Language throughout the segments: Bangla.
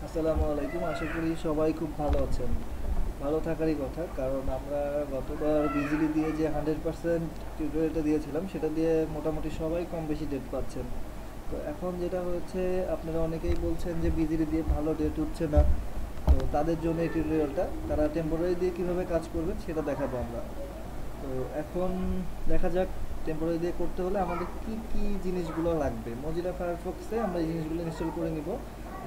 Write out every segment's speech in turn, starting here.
আসসালামু আলাইকুম। আশা করি সবাই খুব ভালো আছেন। ভালো থাকারই কথা, কারণ আমরা গতবার বিজলি দিয়ে যে 100% টিউটোরিয়ালটা দিয়েছিলাম সেটা দিয়ে মোটামুটি সবাই কম বেশি ডেট পাচ্ছেন। তো এখন যেটা হয়েছে, আপনারা অনেকেই বলছেন যে বিজলি দিয়ে ভালো ডেট উঠছে না। তো তাদের জন্য এই টিউটোরিয়ালটা, তারা টেম্পোরারি দিয়ে কীভাবে কাজ করবেন সেটা দেখাবো আমরা। তো এখন দেখা যাক, টেম্পোরারি দিয়ে করতে হলে আমাদের কি কি জিনিসগুলো লাগবে। মজিলা ফায়ারফক্সে আমরা এই জিনিসগুলো ইনস্টল করে নিব।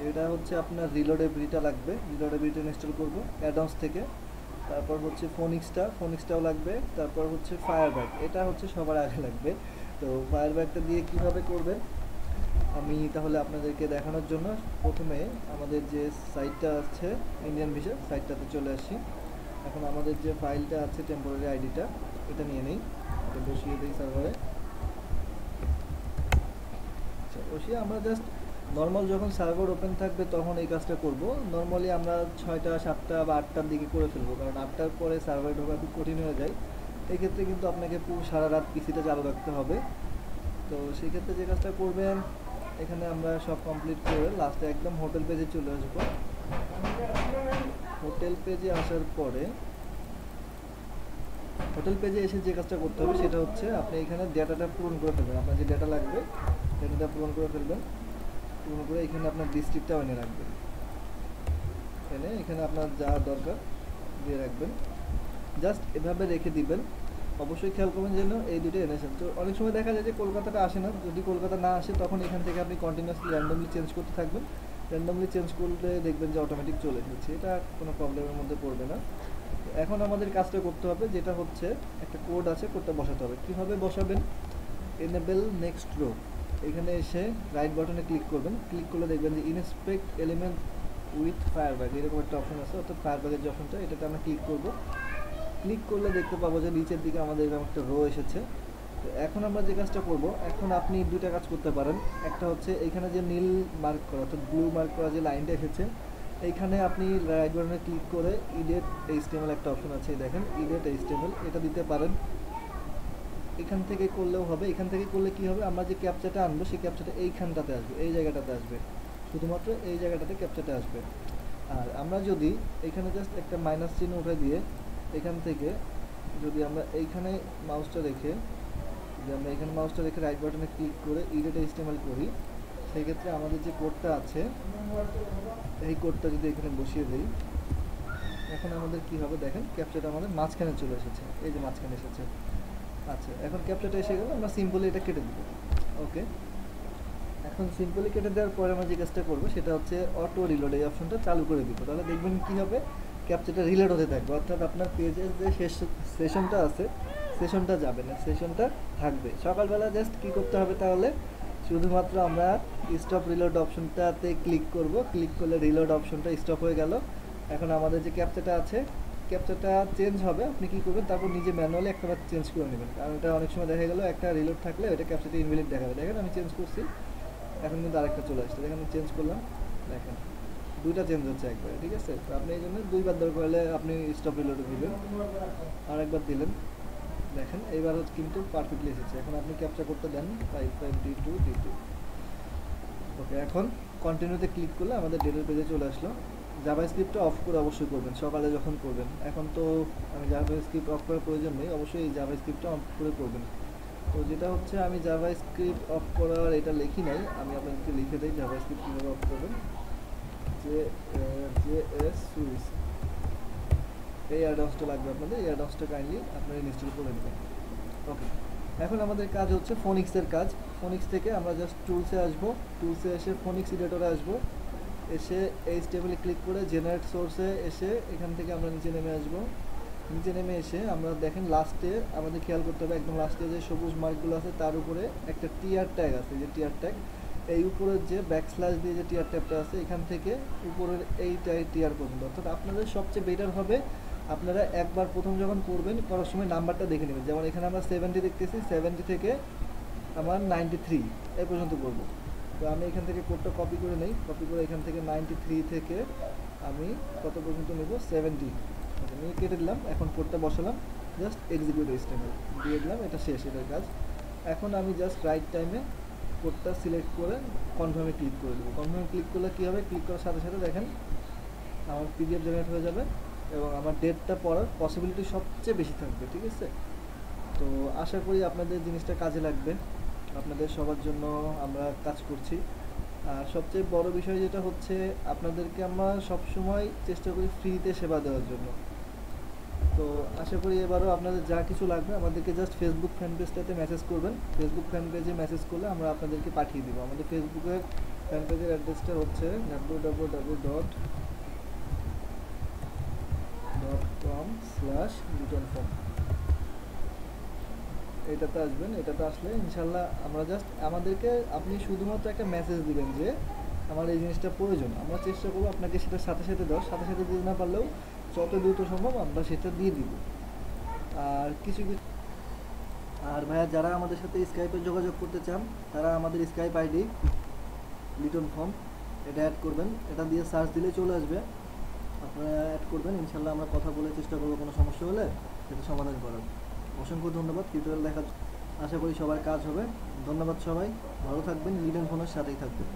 এটা হচ্ছে আপনার রিলোডেবিলিটা লাগবে, রিলোডেবিলিটি ইনস্টল করব অ্যাডন্স থেকে। তারপর হচ্ছে ফোনিক্সটাও লাগবে। তারপর হচ্ছে ফায়ারব্যাগ, এটা হচ্ছে সবার আগে লাগবে। তো ফায়ারব্যাগটা দিয়ে কিভাবে করবেন আমি তাহলে আপনাদেরকে দেখানোর জন্য প্রথমে আমাদের যে সাইটটা আছে ইন্ডিয়ান ভিসা সাইটটাতে চলে আসি। এখন আমাদের যে ফাইলটা আছে টেম্পোরারি আইডিটা, এটা নিয়ে নেই, এটা বসিয়ে দিই সার্ভারে। আচ্ছা, বসিয়ে আমরা জাস্ট নর্মাল যখন সার্ভার ওপেন থাকবে তখন এই কাজটা করব। নর্মালি আমরা 6টা 7টা বা 8টার দিকে করে ফেলবো, কারণ 8টার পরে সার্ভারে ঢোকা খুব কঠিন হয়ে যায়। এই ক্ষেত্রে কিন্তু আপনাকে পুরো সারা রাত পিসিটা চালু রাখতে হবে। তো সেই ক্ষেত্রে যে কাজটা করবেন, এখানে আমরা সব কমপ্লিট করে লাস্টে একদম হোটেল পেজে চলে আসবো। হোটেল পেজে আসার পরে হোটেল পেজে এসে যে কাজটা করতে হবে সেটা হচ্ছে আপনি এখানে ডেটাটা পূরণ করে ফেলবেন। আপনার যে ডেটা লাগবে ডেটাটা পূরণ করে ফেলবেন। পূরণ করে এখানে আপনার ডিস্ট্রিক্টটাও এনে রাখবেন। এনে এখানে আপনার যা দরকার দিয়ে রাখবেন, জাস্ট এভাবে রেখে দিবেন। অবশ্যই খেয়াল করবেন যেন এই দুটো এনেছেন। তো অনেক সময় দেখা যায় যে কলকাতাটা আসে না, যদি কলকাতা না আসে তখন এখান থেকে আপনি কন্টিনিউয়াসলি র্যান্ডমলি চেঞ্জ করতে থাকবেন। র্যান্ডমলি চেঞ্জ করলে দেখবেন যে অটোমেটিক চলে এসেছে, এটা কোনো প্রবলেমের মধ্যে পড়বে না। এখন আমাদের কাজটা করতে হবে, যেটা হচ্ছে একটা কোড আছে, কোডটা বসাতে হবে। কীভাবে বসাবেন, এনেবল নেক্সট রো, এখানে এসে রাইট বাটনে ক্লিক করবেন। ক্লিক করলে দেখবেন যে ইনস্পেক্ট এলিমেন্ট উইথ ফায়ারব্যাগ এরকম একটা অপশন আছে, অর্থাৎ ফায়ারব্যাগের যে অপশনটা, এটাতে আমরা ক্লিক করব। ক্লিক করলে দেখতে পাবো যে নিচের দিকে আমাদের এরকম একটা রো এসেছে। তো এখন আমরা যে কাজটা করব, এখন আপনি দুইটা কাজ করতে পারেন। একটা হচ্ছে এইখানে যে নীল মার্ক করা অর্থাৎ ব্লু মার্ক করা যে লাইনটা এসেছে, এইখানে আপনি রাইট বাটনে ক্লিক করে ইডিট এইচটিএমএল একটা অপশন আছে, দেখেন ইডিট এইচটিএমএল, এটা দিতে পারেন। এখান থেকে করলেও হবে। এখান থেকে করলে কি হবে, আমরা যে ক্যাপচাটা আনবো সেই ক্যাপচাটা এইখানটাতে আসবে, এই জায়গাটাতে আসবে, শুধুমাত্র এই জায়গাটাতে ক্যাপচাটা আসবে। আর আমরা যদি এখানে জাস্ট একটা মাইনাস চিহ্ন উঠে দিয়ে এখান থেকে যদি আমরা এইখানে মাউসটা রেখে রাইট বাটনে ক্লিক করে ইডিট এইচটিএমএল করি, সেই ক্ষেত্রে আমাদের যে কোডটা আছে এই কোডটা যদি এখানে বসিয়ে দিই, এখন আমাদের কি হবে দেখেন, ক্যাপচাটা আমাদের মাঝখানে চলে এসেছে, এই যে মাঝখানে এসেছে। আচ্ছা, এখন ক্যাপচাটা এসে গেল, আমরা সিম্পলি এটা কেটে দেবো। ওকে, এখন সিম্পলি কেটে দেওয়ার পরে আমরা যে কাজটা করবো সেটা হচ্ছে অটো রিলোড, এই অপশনটা চালু করে দিব। তাহলে দেখবেন কি হবে, ক্যাপচাটা রিলোড হতে থাকবে, অর্থাৎ আপনার পেজের যে শেষ সেশনটা আছে সেশনটা যাবে না, সেশনটা থাকবে। সকালবেলা জাস্ট কি করতে হবে তাহলে, শুধুমাত্র আমরা স্টপ রিলোড অপশনটাতে ক্লিক করব। ক্লিক করলে রিলোড অপশনটা স্টপ হয়ে গেল। এখন আমাদের যে ক্যাপচাটা আছে, ক্যাপচাটা চেঞ্জ হবে, আপনি কি করবেন তারপর নিজে ম্যানুয়ালি একটাবার চেঞ্জ করে নেবেন, কারণ এটা অনেক সময় দেখা গেল একটা রিলোড থাকলে এটা ক্যাপচাটা ইনভ্যালিড দেখাবে। দেখেন আমি চেঞ্জ করছি, এখন কিন্তু আরেকটা চলে আসছে, দেখেন আমি চেঞ্জ করলাম, দেখেন দুইটা চেঞ্জ হচ্ছে একবারে। ঠিক আছে, তো আপনি এই জন্য দুইবার দরকার হলে আপনি স্টপ রিলোডে দিবেন, আর একবার দিলেন, দেখেন এইবার কিন্তু পারফেক্টলি এসেছে। এখন আপনি ক্যাপচা করতে দেন 55D2D2। ওকে, এখন কন্টিনিউতে ক্লিক করলে আমাদের ডেটার পেজে চলে আসলো। জাভাস্ক্রিপ্টটা অফ করে অবশ্যই করবেন সকালে যখন করবেন। এখন তো আমি জাভাস্ক্রিপ্ট অফ করার প্রয়োজন নেই, অবশ্যই এই জাভাস্ক্রিপ্টটা অফ করে করবেন। তো যেটা হচ্ছে, আমি জাভাস্ক্রিপ্ট অফ করার এটা লিখি নাই, আমি আপনাদেরকে লিখে দিই জাভাস্ক্রিপ্ট কীভাবে অফ করবেন। যে জেএস সুইচ, এই অ্যাডভান্সটা লাগবে আপনাদের, এই অ্যাডভান্সটা কাইন্ডলি আপনারা ইনস্টল করে নেবেন। ওকে, এখন আমাদের কাজ হচ্ছে ফোনিক্সের কাজ। ফোনিক্স থেকে আমরা জাস্ট টুলসে আসবো, টুলসে এসে ফোনিক্স এডিটরে আসবো, এসে এইচটিএমএল ক্লিক করে জেনারেট সোর্সে এসে এখান থেকে আমরা নিচে নেমে আসবো। নিচে নেমে এসে আমরা দেখেন লাস্টে আমাদের খেয়াল করতে হবে, একদম লাস্টে যে সবুজ মার্কগুলো আছে তার উপরে একটা টিআর ট্যাগ আছে, যে টিআর ট্যাগ, এই উপরের যে ব্যাকস্ল্যাশ দিয়ে যে টিআর ট্যাগটা আছে এখান থেকে উপরের এইটাই টিআর পর্যন্ত। অর্থাৎ আপনাদের সবচেয়ে বেটার হবে আপনারা একবার প্রথম যখন করবেন করার সময় নাম্বারটা দেখে নেবেন। যেমন এখানে আমরা 70 দেখতেছি, 70 থেকে আমার 93 এই পর্যন্ত করব। তো আমি এখান থেকে কোডটা কপি করে নেই, কপি করে এখান থেকে 93 থেকে আমি কত পর্যন্ত নেব, 70 নিয়ে কেটে দিলাম। এখন কোডটা বসালাম, জাস্ট এক্সিকিউট এইচটিএমএল দিয়ে দিলাম, এটা শেষ এটার কাজ। এখন আমি জাস্ট রাইট টাইমে কোডটা সিলেক্ট করে কনফার্মে ক্লিক করে দেবো। কনফার্মে ক্লিক করলে কী হবে, ক্লিক করার সাথে সাথে দেখেন আমার পিডিএফ জেনারেট হয়ে যাবে এবং আমার ডেটটা পড়ার পসিবিলিটি সবচেয়ে বেশি থাকবে। ঠিক আছে, তো আশা করি আপনাদের জিনিসটা কাজে লাগবে, আপনাদের সবার জন্য আমরা কাজ করছি। আর সবচেয়ে বড় বিষয় যেটা হচ্ছে, আপনাদেরকে আমরা সবসময় চেষ্টা করি ফ্রিতে সেবা দেওয়ার জন্য। তো আশা করি এবারও আপনাদের যা কিছু লাগবে আমাদেরকে জাস্ট ফেসবুক ফ্যান পেজটাতে মেসেজ করবেন। ফেসবুক ফ্যান পেজে মেসেজ করলে আমরা আপনাদেরকে পাঠিয়ে দেবো। আমাদের ফেসবুকের ফ্যান পেজের অ্যাড্রেসটা হচ্ছে www.com/litonform। এটাতে আসবেন, এটাতে আসলে ইনশাল্লাহ আমরা জাস্ট আমাদেরকে আপনি শুধুমাত্র একটা মেসেজ দিবেন যে আমার এই জিনিসটা প্রয়োজন। আমরা চেষ্টা করবো আপনাকে সেটা সাথে সাথে দেওয়ার, সাথে সাথে দিতে না পারলেও যত দ্রুত সম্ভব আমরা সেটা দিয়ে দিব। আর কিছু কিছু আর ভাইয়া যারা আমাদের সাথে স্কাইপে যোগাযোগ করতে চান তারা আমাদের স্কাইপ আইডি লিটন ফর্ম এটা অ্যাড করবেন, এটা দিয়ে সার্চ দিলে চলে আসবে, আপনারা অ্যাড করবেন। ইনশাল্লাহ আমরা কথা বলে চেষ্টা করবো কোনো সমস্যা হলে সেটা সমাধান করার। অসংখ্য ধন্যবাদ টিউটোরিয়াল দেখার, আশা করি সবার কাজ হবে। ধন্যবাদ সবাই, ভালো থাকবেন, লিটন ফোনের সাথেই থাকবেন।